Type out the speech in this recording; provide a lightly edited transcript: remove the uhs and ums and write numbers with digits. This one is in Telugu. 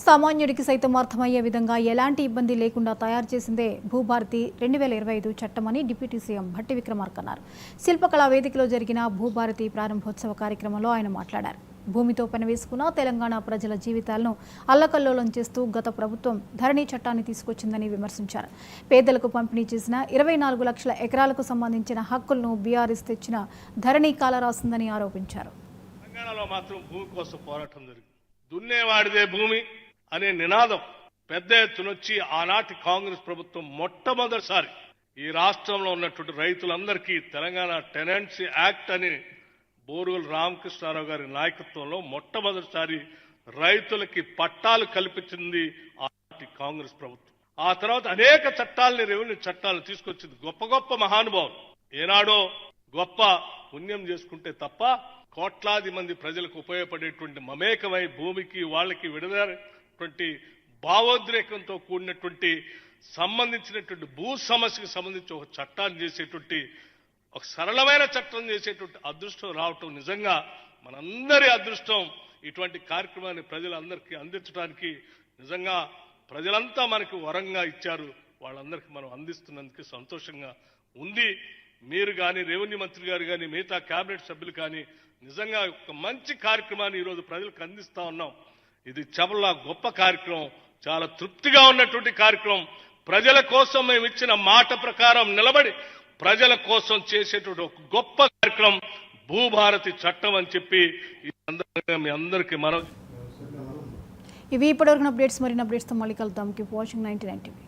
సామాన్యుడికి సైతం అర్థమయ్యే విధంగా ఎలాంటి ఇబ్బంది లేకుండా తయారు చేసిందే భూభారతి 2025 చట్టమని డిప్యూటీ సీఎం భట్టి విక్రమార్క అన్నారు. శిల్పకళా వేదికలో జరిగిన భూభారతి ప్రారంభోత్సవ కార్యక్రమంలో ఆయన మాట్లాడారు. భూమితో పెనవేసుకున్న తెలంగాణ ప్రజల జీవితాలను అల్లకల్లోలం చేస్తూ గత ప్రభుత్వం ధరణి చట్టాన్ని తీసుకొచ్చిందని విమర్శించారు. పేదలకు పంపిణీ చేసిన 24 లక్షల ఎకరాలకు సంబంధించిన హక్కులను బీఆర్ఎస్ తెచ్చిన ధరణి కాల రాసిందని ఆరోపించారు. తెలంగాణలో మాత్రం భూమి కోసం పోరాటం జరిగింది. దున్నేవాడిదే భూమి అనే నినాదం పెద్ద ఎత్తునొచ్చి ఆనాటి కాంగ్రెస్ ప్రభుత్వం మొట్టమొదటిసారి ఈ రాష్ట్రంలో ఉన్నటువంటి రైతులందరికీ తెలంగాణ టెనెన్సీ యాక్ట్ అని బోరుగల్ రామకృష్ణారావు గారి నాయకత్వంలో మొట్టమొదటిసారి రైతులకి పట్టాలు కల్పించింది ఆనాటి కాంగ్రెస్ ప్రభుత్వం. ఆ తర్వాత అనేక చట్టాలని, రెవెన్యూ చట్టాలను తీసుకొచ్చింది. గొప్ప గొప్ప మహానుభావులు ఏనాడో గొప్ప పుణ్యం చేసుకుంటే తప్ప కోట్లాది మంది ప్రజలకు ఉపయోగపడేటువంటి మమేకమై భూమికి వాళ్ళకి విడదటువంటి భావోద్రేకంతో కూడినటువంటి సంబంధించినటువంటి భూ సమస్యకు సంబంధించి ఒక చట్టాన్ని చేసేటువంటి ఒక సరళమైన చట్టం చేసేటువంటి అదృష్టం రావటం నిజంగా మనందరి అదృష్టం. ఇటువంటి కార్యక్రమాన్ని ప్రజలందరికీ అందించడానికి నిజంగా ప్రజలంతా మనకు వరంగా ఇచ్చారు. వాళ్ళందరికీ మనం అందిస్తున్నందుకు సంతోషంగా ఉంది. మీరు కానీ, రెవెన్యూ మంత్రి గారు కానీ, మిగతా కేబినెట్ సభ్యులు కానీ నిజంగా ఒక మంచి కార్యక్రమాన్ని ఈరోజు ప్రజలకు అందిస్తా ఉన్నాం. ఇది చాలా గొప్ప కార్యక్రమం, చాలా తృప్తిగా ఉన్నటువంటి కార్యక్రమం. ప్రజల కోసం మేము ఇచ్చిన మాట ప్రకారం నిలబడి ప్రజల కోసం చేసేటువంటి ఒక గొప్ప కార్యక్రమం భూభారతి చట్టం అని చెప్పి ఈ సందర్భంగా మీ అందరికీ మనం ఇవి ఇప్పటివరకు అప్డేట్స్. మరిన్ని అప్డేట్స్తో మళ్ళీ కలుద్దాం. Keep watching 99 TV.